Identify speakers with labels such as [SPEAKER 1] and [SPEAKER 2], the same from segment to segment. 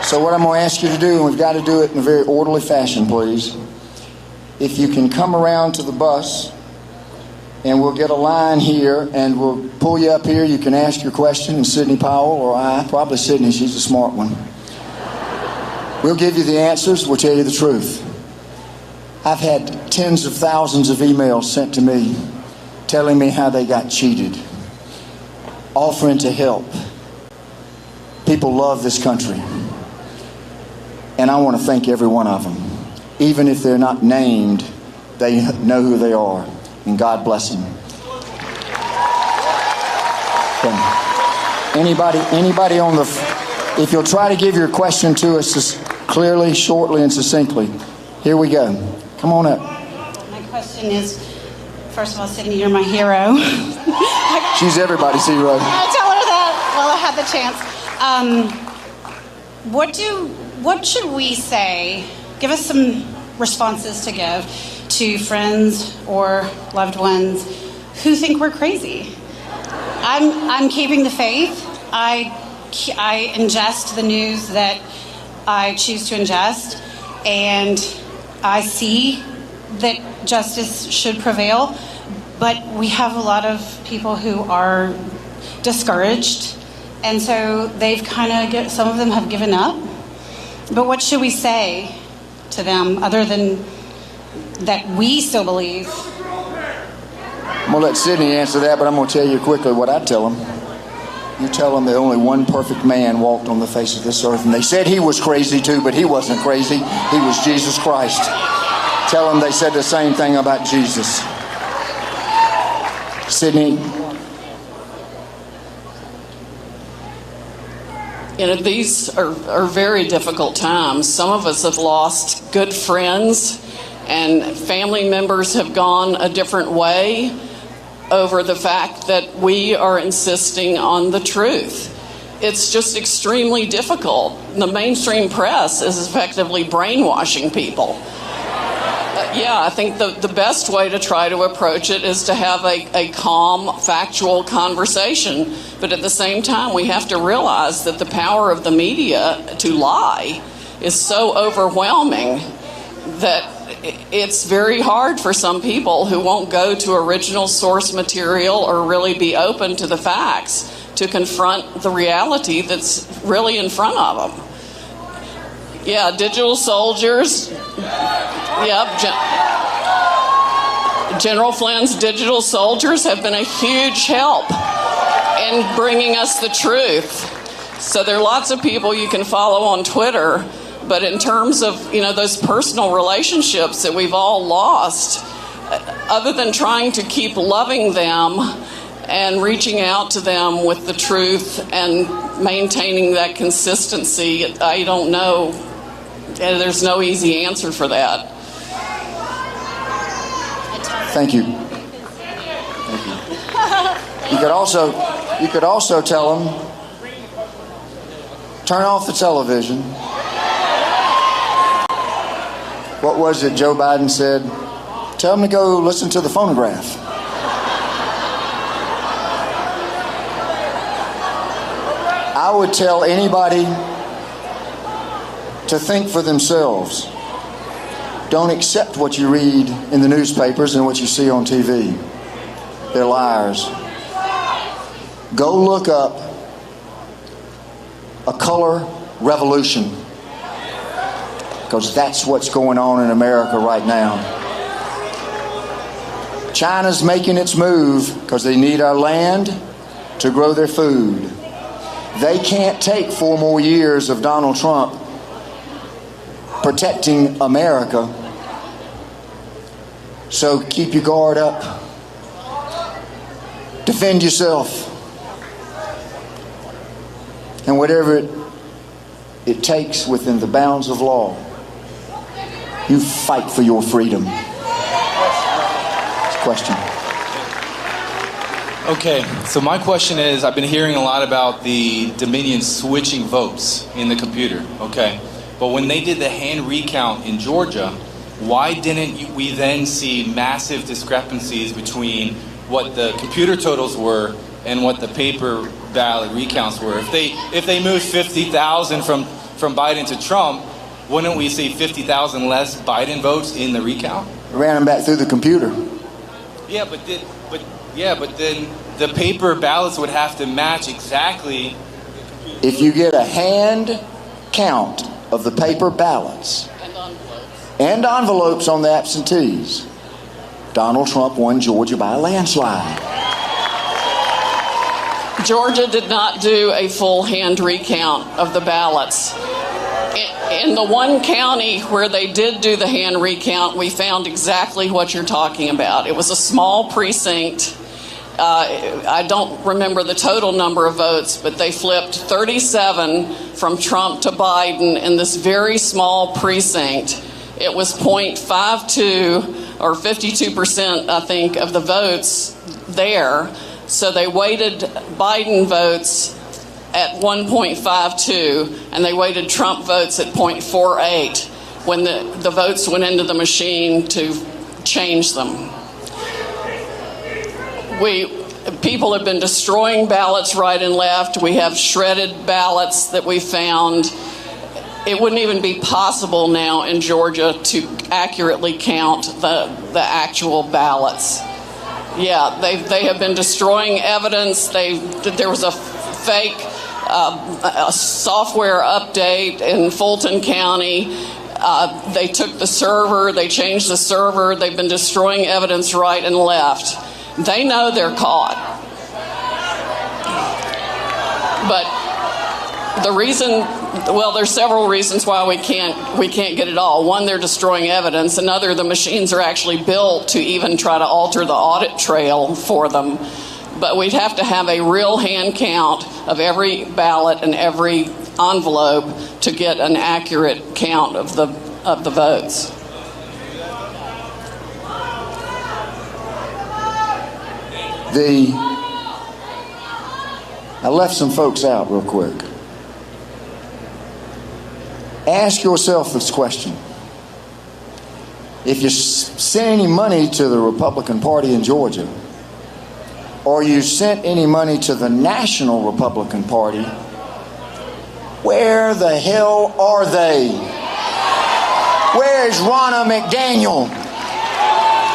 [SPEAKER 1] So what I'm going to ask you to do, and we've got to do it in a very orderly fashion, please. If you can come around to the bus, and we'll get a line here, and we'll pull you up here. You can ask your question, and Sidney Powell or I, probably Sidney, she's a smart one. We'll give you the answers. We'll tell you the truth. I've had tens of thousands of emails sent to me telling me how they got cheated, offering to help. People love this country. And I want to thank every one of them. Even if they're not named, they know who they are. And God bless them. Okay. Anybody on the... If you'll try to give your question to us clearly, shortly, and succinctly. Here we go. Come on up.
[SPEAKER 2] My question is, first of all, Sidney, you're my hero.
[SPEAKER 1] She's everybody's hero.
[SPEAKER 2] I tell her that while I had the chance. What should we say? Give us some responses to give to friends or loved ones who think we're crazy. I'm keeping the faith. I ingest the news that I choose to ingest, and I see that justice should prevail, but we have a lot of people who are discouraged, and so they've some of them have given up. But what should we say to them other than that we still believe?
[SPEAKER 1] I'm going to let Sidney answer that, but I'm going to tell you quickly what I tell them. You tell them that only one perfect man walked on the face of this earth, and they said he was crazy too, but he wasn't crazy. He was Jesus Christ. Tell them they said the same thing about Jesus. Sidney?
[SPEAKER 3] You know, these are very difficult times. Some of us have lost good friends, and family members have gone a different way over the fact that we are insisting on the truth. It's just extremely difficult. The mainstream press is effectively brainwashing people. Yeah, I think the best way to try to approach it is to have a calm, factual conversation. But at the same time, we have to realize that the power of the media to lie is so overwhelming that it's very hard for some people who won't go to original source material or really be open to the facts to confront the reality that's really in front of them. Yeah, digital soldiers. Yep. General Flynn's digital soldiers have been a huge help in bringing us the truth. So there are lots of people you can follow on Twitter, but in terms of, those personal relationships that we've all lost, other than trying to keep loving them and reaching out to them with the truth and maintaining that consistency, I don't know. There's no easy answer for that.
[SPEAKER 1] Thank you. You could also tell them, turn off the television. What was it Joe Biden said? Tell them to go listen to the phonograph. I would tell anybody to think for themselves. Don't accept what you read in the newspapers and what you see on TV. They're liars. Go look up a color revolution, because that's what's going on in America right now. China's making its move because they need our land to grow their food. They can't take 4 more years of Donald Trump protecting America. So keep your guard up. Defend yourself. And whatever it takes within the bounds of law, you fight for your freedom. Question.
[SPEAKER 4] Okay, so my question is, I've been hearing a lot about the Dominion switching votes in the computer, okay? But when they did the hand recount in Georgia, why didn't we then see massive discrepancies between what the computer totals were and what the paper ballot recounts were? If they moved 50,000 from from Biden to Trump, wouldn't we see 50,000 less Biden votes in the recount?
[SPEAKER 1] Ran them back through the computer.
[SPEAKER 4] Yeah, but then the paper ballots would have to match exactly.
[SPEAKER 1] If you get a hand count of the paper ballots and envelopes on the absentees, Donald Trump won Georgia by a landslide.
[SPEAKER 3] Georgia did not do a full hand recount of the ballots. In the one county where they did do the hand recount, we found exactly what you're talking about. It was a small precinct. I don't remember the total number of votes, but they flipped 37 from Trump to Biden in this very small precinct. It was 0.52 or 52%, I think, of the votes there. So they weighted Biden votes at 1.52, and they weighted Trump votes at 0.48 when the votes went into the machine to change them. People have been destroying ballots right and left. We have shredded ballots that we found. It wouldn't even be possible now in Georgia to accurately count the actual ballots. Yeah, they have been destroying evidence. There was a fake software update in Fulton County. They took the server, they changed the server. They've been destroying evidence right and left. They know they're caught. But the reason, well, there's several reasons why we can't get it all. One, they're destroying evidence. Another, the machines are actually built to even try to alter the audit trail for them. But we'd have to have a real hand count of every ballot and every envelope to get an accurate count of the votes.
[SPEAKER 1] I left some folks out real quick. Ask yourself this question. If you sent any money to the Republican Party in Georgia, or you sent any money to the National Republican Party, where the hell are they? Where's Ronna McDaniel?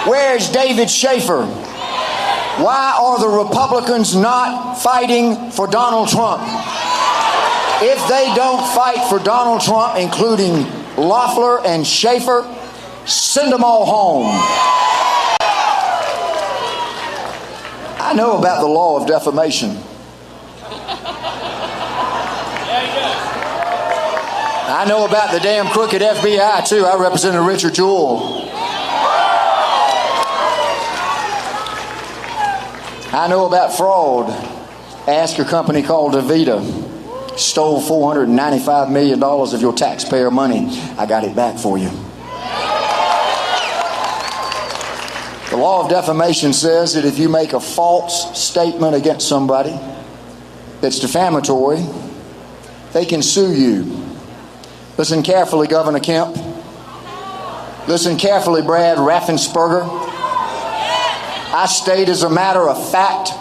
[SPEAKER 1] Where's David Schaefer? Why are the Republicans not fighting for Donald Trump? If they don't fight for Donald Trump, including Loeffler and Schaefer, send them all home. I know about the law of defamation. I know about the damn crooked FBI, too. I represented Richard Jewell. I know about fraud. Ask a company called Avita. Stole $495 million of your taxpayer money. I got it back for you. The law of defamation says that if you make a false statement against somebody that's defamatory, they can sue you. Listen carefully, Governor Kemp. Listen carefully, Brad Raffensperger. I state as a matter of fact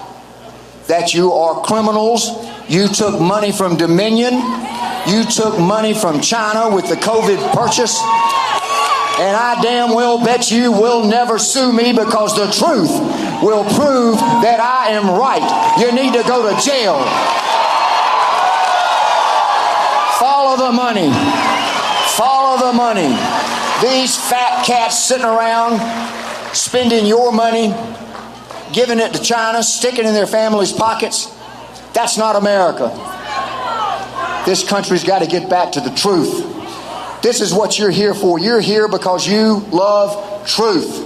[SPEAKER 1] that you are criminals. You took money from Dominion. You took money from China with the COVID purchase. And I damn well bet you will never sue me, because the truth will prove that I am right. You need to go to jail. Follow the money. Follow the money. These fat cats sitting around spending your money, giving it to China, sticking it in their families' pockets. That's not America. This country's got to get back to the truth. This is what you're here for. You're here because you love truth.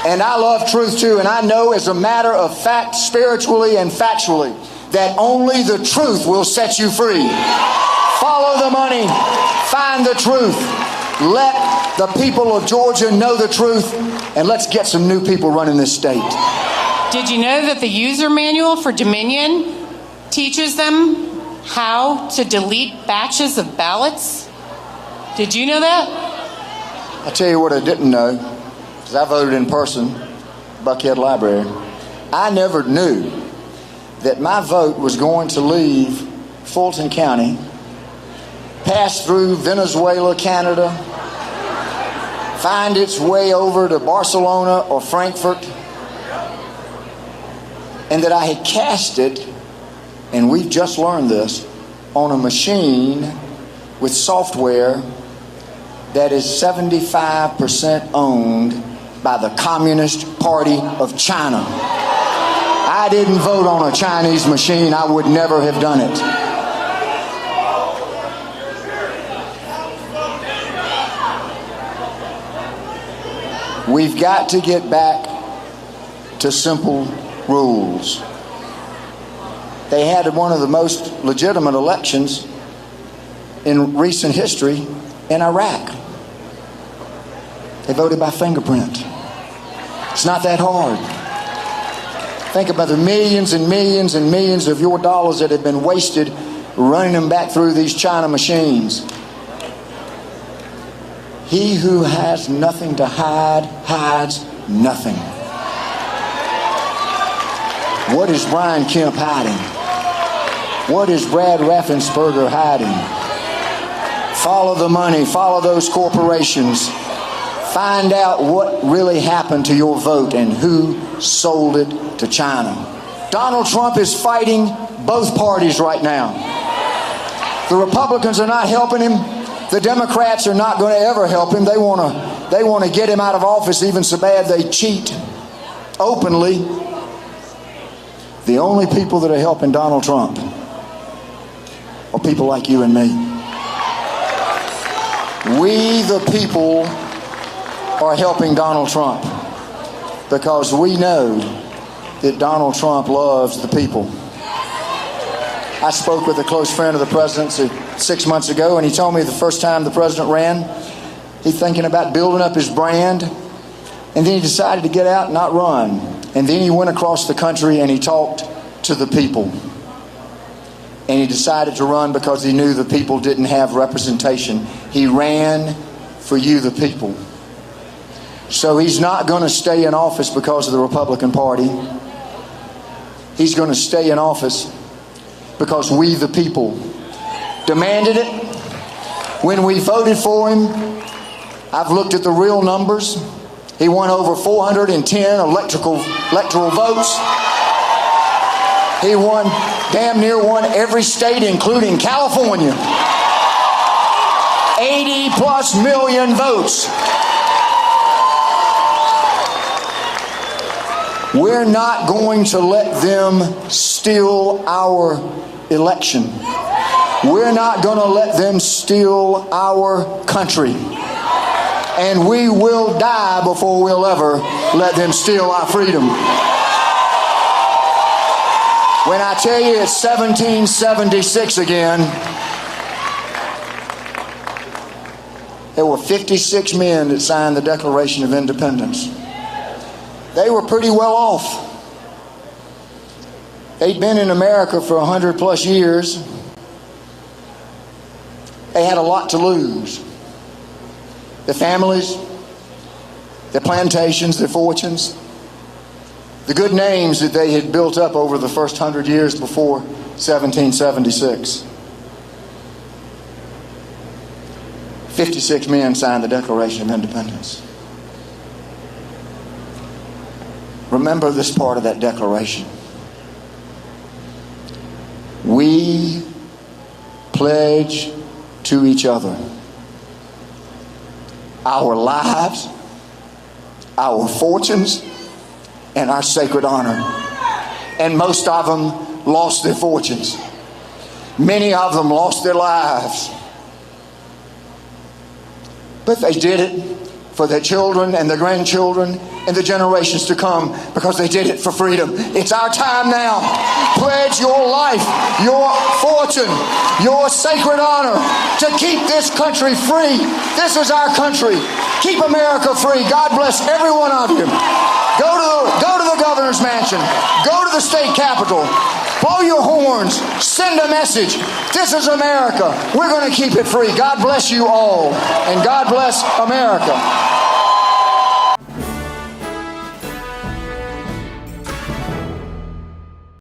[SPEAKER 1] And I love truth too. And I know as a matter of fact, spiritually and factually, that only the truth will set you free. Follow the money. Find the truth. Let the people of Georgia know the truth. And let's get some new people running this state.
[SPEAKER 5] Did you know that the user manual for Dominion teaches them how to delete batches of ballots? Did you know that?
[SPEAKER 1] I'll tell you what I didn't know, because I voted in person, Buckhead Library. I never knew that my vote was going to leave Fulton County, pass through Venezuela, Canada, find its way over to Barcelona or Frankfurt, and that I had cast it, and we've just learned this, on a machine with software that is 75% owned by the Communist Party of China. I didn't vote on a Chinese machine. I would never have done it. We've got to get back to simple rules. They had one of the most legitimate elections in recent history in Iraq. They voted by fingerprint. It's not that hard. Think about the millions and millions and millions of your dollars that have been wasted running them back through these China machines. He who has nothing to hide, hides nothing. What is Brian Kemp hiding? What is Brad Raffensperger hiding? Follow the money, follow those corporations. Find out what really happened to your vote and who sold it to China. Donald Trump is fighting both parties right now. The Republicans are not helping him. The Democrats are not going to ever help him. They want to get him out of office even so bad they cheat openly. The only people that are helping Donald Trump are people like you and me. We, the people, are helping Donald Trump because we know that Donald Trump loves the people. I spoke with a close friend of the president's 6 months ago, and he told me the first time the president ran, he's thinking about building up his brand, and then he decided to get out and not run. And then he went across the country and he talked to the people. And he decided to run because he knew the people didn't have representation. He ran for you, the people. So he's not going to stay in office because of the Republican Party. He's going to stay in office because we, the people, demanded it. When we voted for him, I've looked at the real numbers. He won over 410 electoral votes. He damn near won every state, including California. 80 plus million votes. We're not going to let them steal our election. We're not going to let them steal our country. And we will die before we'll ever let them steal our freedom. When I tell you it's 1776 again, there were 56 men that signed the Declaration of Independence. They were pretty well off. They'd been in America for 100 plus years. They had a lot to lose. Their families, their plantations, their fortunes, the good names that they had built up over the first 100 years before 1776. 56 men signed the Declaration of Independence. Remember this part of that declaration. We pledge to each other our lives, our fortunes, and our sacred honor. And most of them lost their fortunes. Many of them lost their lives. But they did it for their children and their grandchildren and the generations to come because they did it for freedom. It's our time now. Pledge your life, your fortune, your sacred honor to keep this country free. This is our country. Keep America free. God bless every one of you. Go to the governor's mansion. Go to the state capitol. Blow your horns. Send a message. This is America. We're going to keep it free. God bless you all. And God bless America.